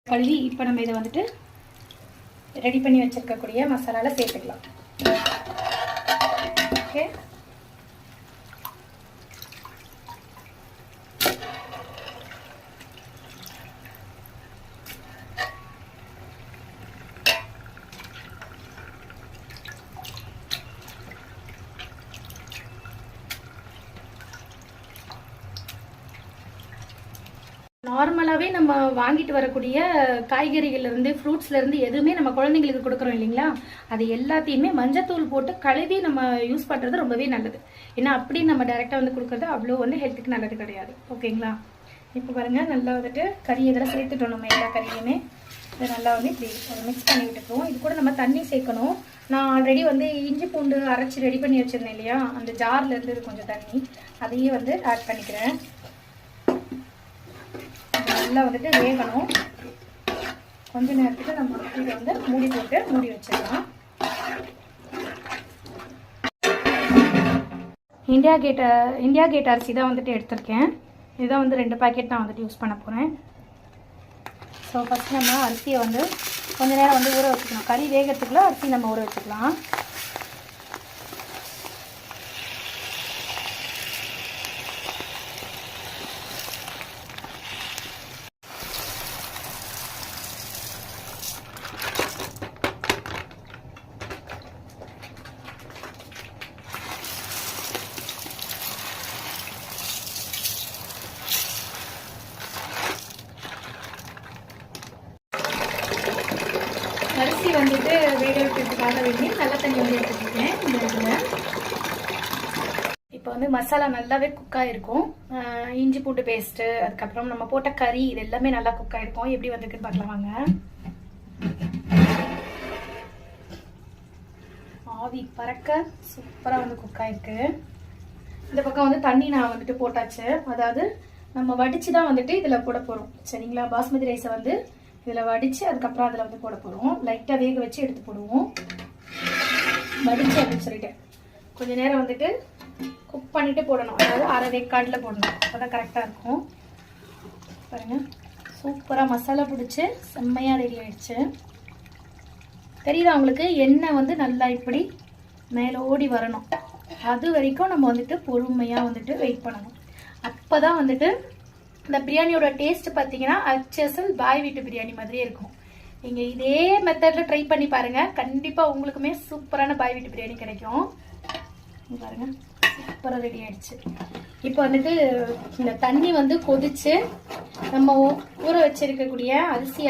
கழுவி இப்போ நம்ம இதை வந்துட்டு ரெடி பண்ணி வச்சுருக்கக்கூடிய மசாலாவில் சேர்த்துக்கலாம். ஓகே, நார்மலாகவே நம்ம வாங்கிட்டு வரக்கூடிய காய்கறிகள்லேருந்து ஃப்ரூட்ஸ்லேருந்து எதுவுமே நம்ம குழந்தைங்களுக்கு கொடுக்குறோம் இல்லைங்களா, அது எல்லாத்தையுமே மஞ்சத்தூள் போட்டு கழுவி நம்ம யூஸ் பண்ணுறது ரொம்பவே நல்லது. ஏன்னா அப்படி நம்ம டைரெக்டாக வந்து கொடுக்குறது அவ்வளோ வந்து ஹெல்த்துக்கு நல்லது கிடையாது. ஓகேங்களா, இப்போ பாருங்கள் நல்லா வந்துட்டு கறி இதெல்லாம் சேர்த்துட்டோம். நம்ம எல்லா கறியுமே இதை நல்லா வந்து இப்படி மிக்ஸ் பண்ணி விட்டுக்குவோம். இது கூட நம்ம தண்ணி சேர்க்கணும். நான் ஆல்ரெடி வந்து இஞ்சி பூண்டு அரைச்சி ரெடி பண்ணி வச்சுருந்தேன் இல்லையா, அந்த ஜார்லேருந்து கொஞ்சம் தண்ணி அதையே வந்து ஆட் பண்ணிக்கிறேன். நல்லா வந்துட்டு வேகணும். கொஞ்ச நேரத்துக்கு நம்ம இதை வந்து மூடி போட்டு மூடி வச்சிடலாம். இந்தியா கேட் அரிசி தான் வந்துட்டு எடுத்திருக்கேன். இதுதான் வந்து 2 பாக்கெட் நான் வந்துட்டு யூஸ் பண்ண போகிறேன். ஸோ ஃபஸ்ட் நம்ம அரிசியை வந்து கொஞ்ச நேரம் வந்து ஊற வச்சுக்கலாம். கறி வேகத்துக்குள்ள அரிசி நம்ம ஊற வச்சுக்கலாம். அரிசி வந்துட்டு வேக வைக்கிறதுக்காக வேண்டி நல்ல தண்ணி வந்து எடுத்துக்கிட்டேன். இந்த இதில் இப்போ வந்து மசாலா நல்லாவே குக் ஆகிருக்கும். இஞ்சி பூண்டு பேஸ்ட்டு, அதுக்கப்புறம் நம்ம போட்ட கறி, இது எல்லாமே நல்லா குக் ஆகிருக்கும். எப்படி வந்துருக்குன்னு பார்க்கலாம் வாங்க. ஆவி பறக்க சூப்பராக வந்து குக் ஆகிருக்கு. இந்த பக்கம் வந்து தண்ணி நான் வந்துட்டு போட்டாச்சு. அதாவது நம்ம வடித்து தான் வந்துட்டு இதில் போட போகிறோம். சரிங்களா, பாஸ்மதி ரைஸை வந்து இதில் வடித்து அதுக்கப்புறம் அதில் வந்து போட போகிறோம். லைட்டாக வேக வச்சு எடுத்து போடுவோம். வடித்து அப்படின்னு சொல்லிட்டேன். கொஞ்சம் நேரம் வந்துட்டு குக் பண்ணிவிட்டு போடணும். அதாவது அரை வேக்காட்டில் போடணும். அப்போ தான் கரெக்டாக இருக்கும். பாருங்கள், சூப்பராக மசாலா பிடிச்சி செம்மையாக ரெடி ஆகிடுச்சு. தெரியுதா உங்களுக்கு? எண்ணெய் வந்து நல்லா இப்படி மேலே ஓடி வரணும். அது வரைக்கும் நம்ம வந்துட்டு பொறுமையாக வந்துட்டு வெயிட் பண்ணணும். அப்போ தான் வந்துட்டு இந்த பிரியாணியோட டேஸ்ட் பார்த்தீங்கன்னா அச்சசல் பாய் வீட்டு பிரியாணி மாதிரியே இருக்கும். நீங்கள் இதே மெத்தடில் ட்ரை பண்ணி பாருங்கள். கண்டிப்பாக உங்களுக்குமே சூப்பரான பாய் வீட்டு பிரியாணி கிடைக்கும். பாருங்கள், சூப்பராக ரெடி ஆகிடுச்சு. இப்போ வந்துட்டு இந்த தண்ணி வந்து கொதிச்சு நம்ம ஊற வச்சிருக்கக்கூடிய அரிசி